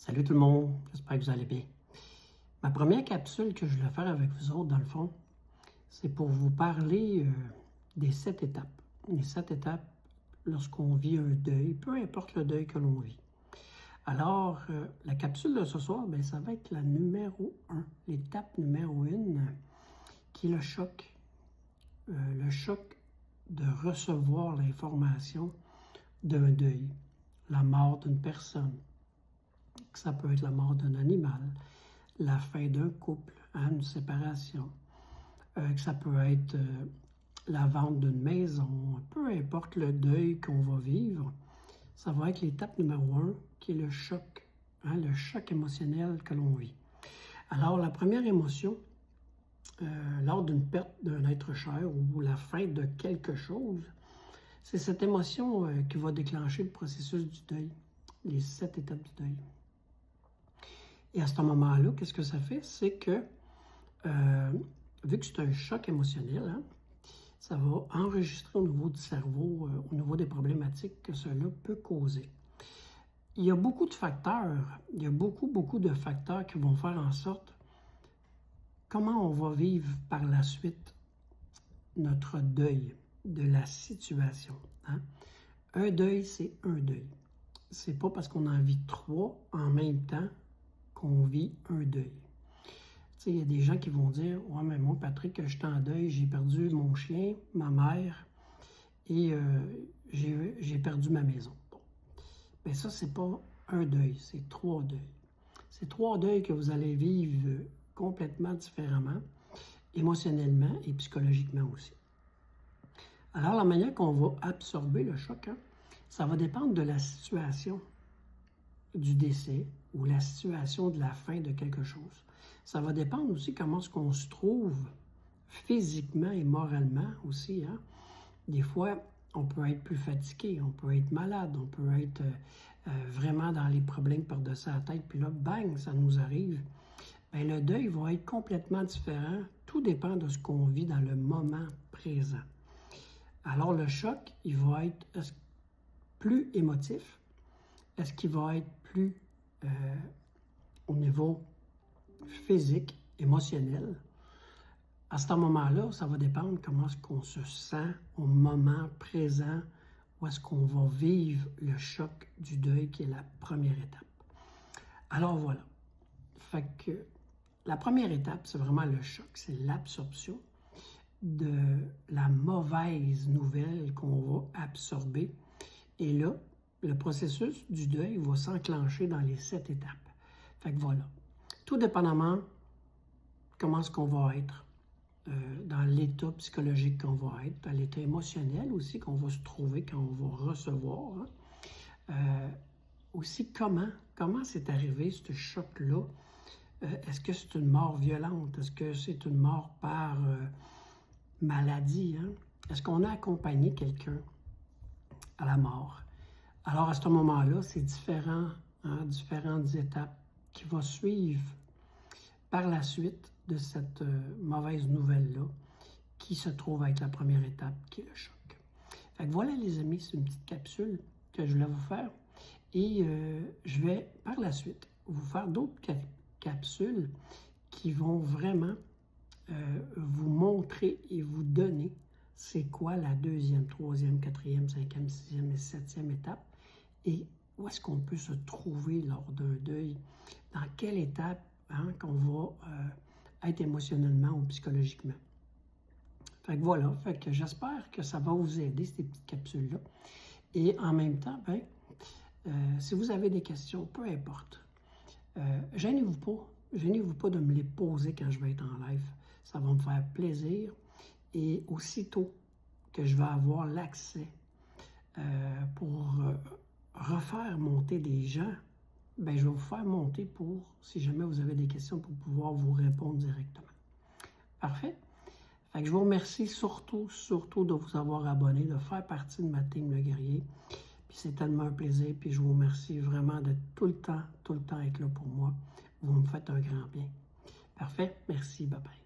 Salut tout le monde, j'espère que vous allez bien. Ma première capsule que je voulais faire avec vous autres, dans le fond, c'est pour vous parler des 7 étapes. Les 7 étapes lorsqu'on vit un deuil, peu importe le deuil que l'on vit. Alors, la capsule de ce soir, bien, ça va être la numéro 1, l'étape numéro 1, qui est le choc. Le choc de recevoir l'information d'un deuil, la mort d'une personne. Ça peut être la mort d'un animal, la fin d'un couple, une séparation. Que ça peut être la vente d'une maison, peu importe le deuil qu'on va vivre, ça va être l'étape numéro 1 qui est le choc émotionnel que l'on vit. Alors, la première émotion, lors d'une perte d'un être cher ou la fin de quelque chose, c'est cette émotion qui va déclencher le processus du deuil, les 7 étapes du deuil. Et à ce moment-là, qu'est-ce que ça fait? C'est que, vu que c'est un choc émotionnel, ça va enregistrer au niveau du cerveau, au niveau des problématiques que cela peut causer. Il y a beaucoup de facteurs, il y a beaucoup de facteurs qui vont faire en sorte comment on va vivre par la suite notre deuil de la situation. Un deuil, c'est un deuil. C'est pas parce qu'on en vit 3 en même temps qu'on vit un deuil. Tu sais, il y a des gens qui vont dire « Ouais, mais moi, Patrick, je suis en deuil, j'ai perdu mon chien, ma mère, et j'ai perdu ma maison. » Bon. Bien, ça, c'est pas un deuil, c'est 3 deuils. C'est 3 deuils que vous allez vivre complètement différemment, émotionnellement et psychologiquement aussi. Alors, la manière qu'on va absorber le choc, ça va dépendre de la situation du décès ou la situation de la fin de quelque chose. Ça va dépendre aussi comment est-ce qu'on se trouve physiquement et moralement aussi. Des fois, on peut être plus fatigué, on peut être malade, on peut être vraiment dans les problèmes par-dessus la tête, puis là, bang, ça nous arrive. Bien, le deuil va être complètement différent. Tout dépend de ce qu'on vit dans le moment présent. Alors, le choc, il va être plus émotif. Est-ce qu'il va être plus au niveau physique, émotionnel? À ce moment-là, ça va dépendre comment est-ce qu'on se sent au moment présent, où est-ce qu'on va vivre le choc du deuil, qui est la première étape. Alors voilà. Fait que la première étape, c'est vraiment le choc, c'est l'absorption de la mauvaise nouvelle qu'on va absorber. Et là, le processus du deuil va s'enclencher dans les 7 étapes. Fait que voilà. Tout dépendamment comment est-ce qu'on va être, dans l'état psychologique qu'on va être, dans l'état émotionnel aussi qu'on va se trouver quand on va recevoir. Aussi, comment c'est arrivé, ce choc-là? Est-ce que c'est une mort violente? Est-ce que c'est une mort par maladie? Est-ce qu'on a accompagné quelqu'un à la mort? Alors, à ce moment-là, c'est différentes étapes qui vont suivre par la suite de cette mauvaise nouvelle-là, qui se trouve être la première étape, qui est le choc. Fait que voilà, les amis, c'est une petite capsule que je voulais vous faire. Et je vais, par la suite, vous faire d'autres capsules qui vont vraiment vous montrer et vous donner c'est quoi la 2e, 3e, 4e, 5e, 6e et 7e étape et où est-ce qu'on peut se trouver lors d'un deuil, dans quelle étape qu'on va être émotionnellement ou psychologiquement. Fait que voilà, fait que j'espère que ça va vous aider, ces petites capsules-là. Et en même temps, si vous avez des questions, peu importe, gênez-vous pas de me les poser quand je vais être en live. Ça va me faire plaisir. Et aussitôt que je vais avoir l'accès pour refaire monter des gens, ben, je vais vous faire monter pour, si jamais vous avez des questions, pour pouvoir vous répondre directement. Parfait? Fait que je vous remercie surtout de vous avoir abonné, de faire partie de ma team Le Guerrier. Puis c'est tellement un plaisir, puis je vous remercie vraiment de tout le temps être là pour moi. Vous me faites un grand bien. Parfait? Merci, bye bye.